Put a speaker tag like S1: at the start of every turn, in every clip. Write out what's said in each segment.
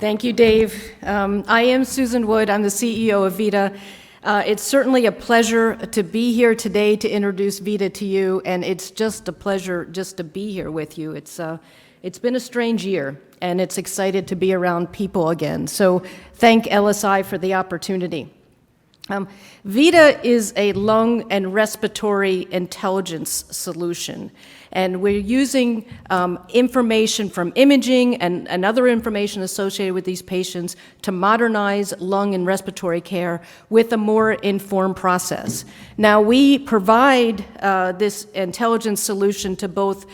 S1: Thank you, Dave. I am Susan Wood. I'm the CEO of VIDA. It's certainly a pleasure to be here today to introduce VIDA to you, and it's just a pleasure just to be here with you. It's been a strange year, and it's excited to be around people again. So thank LSI for the opportunity. VIDA is a lung and respiratory intelligence solution, and we're using information from imaging and other information associated with these patients to modernize lung and respiratory care with a more informed process. Now, we provide this intelligence solution to both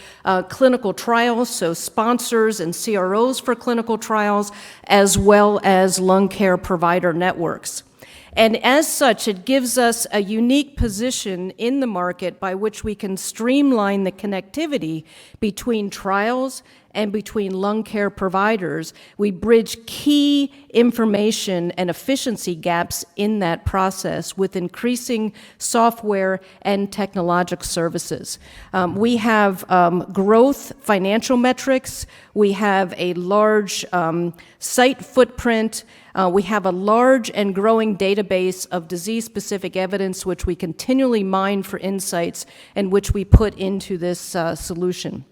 S1: clinical trials, so sponsors and CROs for clinical trials, as well as lung care provider networks. And as such, it gives us a unique position in the market by which we can streamline the connectivity between trials and between lung care providers. We bridge key information and efficiency gaps in that process with increasing software and technological services. We have growth financial metrics. We have a large site footprint. We have a large and growing database of disease-specific evidence which we continually mine for insights and which we put into this solution.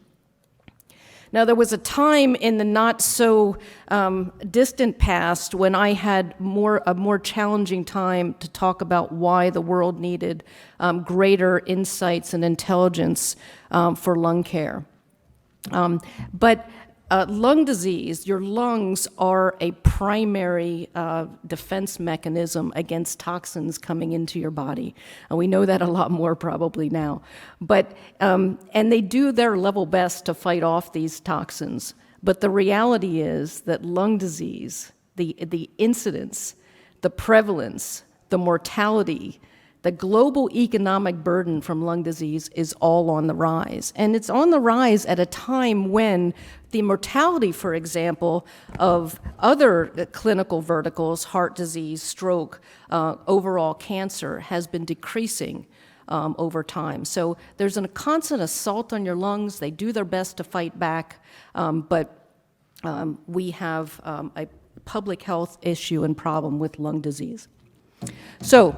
S1: Now, there was a time in the not-so-distant past when I had a more challenging time to talk about why the world needed greater insights and intelligence for lung care. But lung disease, your lungs are a primary defense mechanism against toxins coming into your body. And we know that a lot more probably now. But, and they do their level best to fight off these toxins. But the reality is that lung disease, the incidence, the prevalence, the mortality, the global economic burden from lung disease is all on the rise. And it's on the rise at a time when the mortality, for example, of other clinical verticals, heart disease, stroke, overall cancer, has been decreasing over time. So there's a constant assault on your lungs. They do their best to fight back, but we have a public health issue and problem with lung disease. So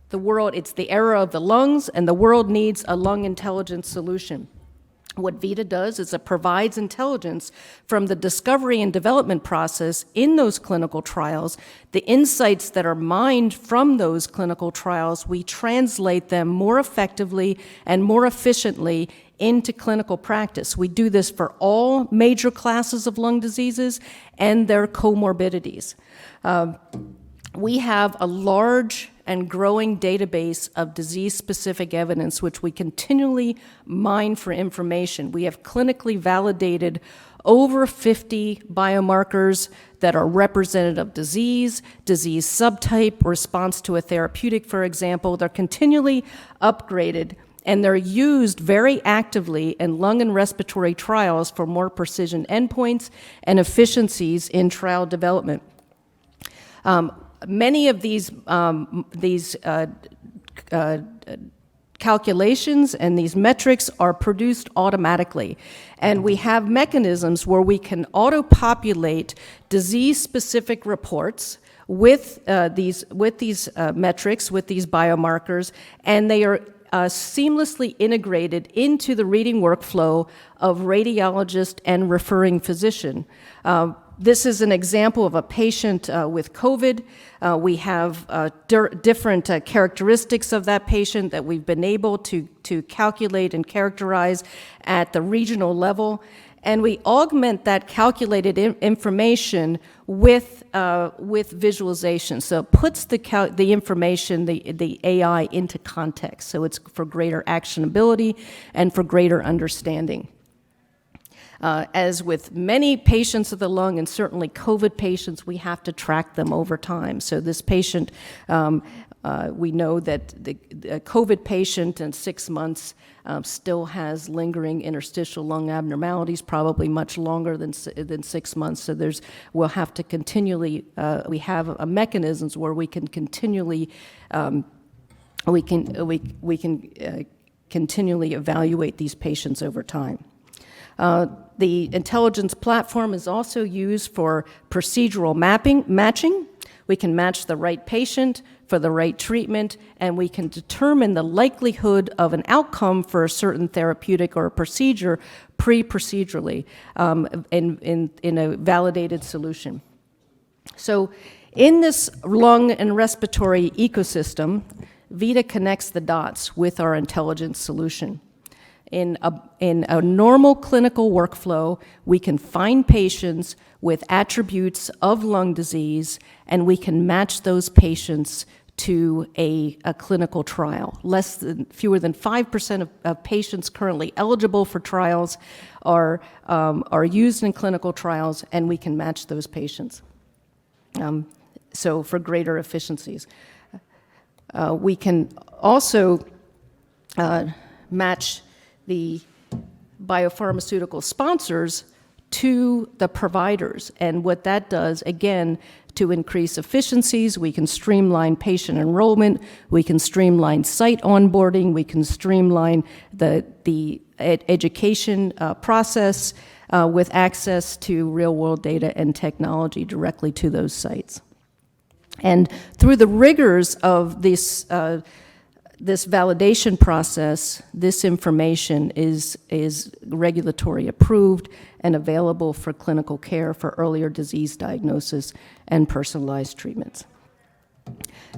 S1: the world, it's the era of the lungs, and the world needs a lung intelligence solution. What VIDA does is it provides intelligence from the discovery and development process in those clinical trials. The insights that are mined from those clinical trials, we translate them more effectively and more efficiently into clinical practice. We do this for all major classes of lung diseases and their comorbidities. We have a large and growing database of disease-specific evidence which we continually mine for information. We have clinically validated over 50 biomarkers that are representative of disease subtype, response to a therapeutic, for example. They're continually upgraded, and they're used very actively in lung and respiratory trials for more precision endpoints and efficiencies in trial development. Many of these calculations and these metrics are produced automatically. And we have mechanisms where we can auto-populate disease-specific reports with these metrics, with these biomarkers, and they are seamlessly integrated into the reading workflow of radiologist and referring physician. This is an example of a patient with COVID. We have different characteristics of that patient that we've been able to calculate and characterize at the regional level. And we augment that calculated information with visualization. So it puts the information, the AI, into context. So it's for greater actionability and for greater understanding. As with many patients of the lung, and certainly COVID patients, we have to track them over time. So this patient, we know that the COVID patient in 6 months still has lingering interstitial lung abnormalities, probably much longer than 6 months. So we'll have to continually, we have mechanisms where we can continually, continually evaluate these patients over time. The intelligence platform is also used for procedural matching. We can match the right patient for the right treatment, and we can determine the likelihood of an outcome for a certain therapeutic or a procedure pre-procedurally in a validated solution. So in this lung and respiratory ecosystem, VIDA connects the dots with our intelligence solution. In a normal clinical workflow, we can find patients with attributes of lung disease, and we can match those patients to a clinical trial. Fewer than 5% of patients currently eligible for trials are used in clinical trials, and we can match those patients. So for greater efficiencies. We can also match the biopharmaceutical sponsors to the providers. And what that does, again, to increase efficiencies, we can streamline patient enrollment, we can streamline site onboarding, we can streamline the education process with access to real-world data and technology directly to those sites. And through the rigors of this validation process, this information is regulatory approved and available for clinical care for earlier disease diagnosis and personalized treatments.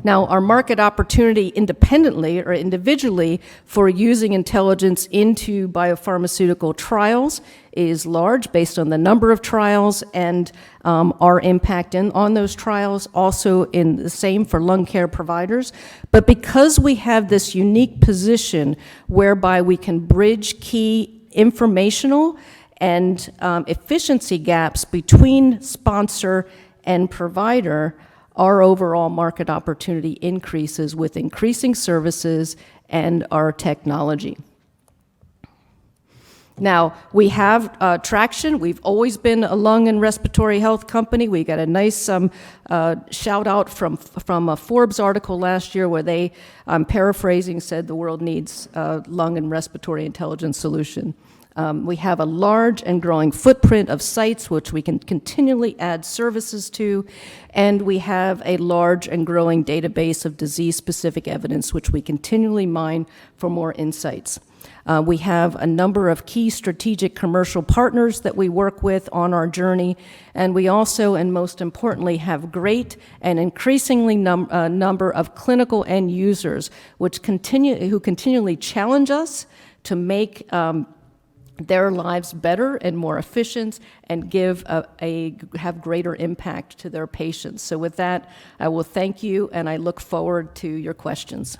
S1: Now, our market opportunity independently or individually for using intelligence into biopharmaceutical trials is large based on the number of trials and our impact on those trials, also in the same for lung care providers. But because we have this unique position whereby we can bridge key informational and efficiency gaps between sponsor and provider, our overall market opportunity increases with increasing services and our technology. Now, we have traction. We've always been a lung and respiratory health company. We got a nice shout out from a Forbes article last year where they, I'm paraphrasing, said the world needs a lung and respiratory intelligence solution. We have a large and growing footprint of sites which we can continually add services to, and we have a large and growing database of disease-specific evidence which we continually mine for more insights. We have a number of key strategic commercial partners that we work with on our journey, and we also, and most importantly, have great and increasingly number of clinical end users who continually challenge us to make their lives better and more efficient and have greater impact to their patients. So with that, I will thank you, and I look forward to your questions.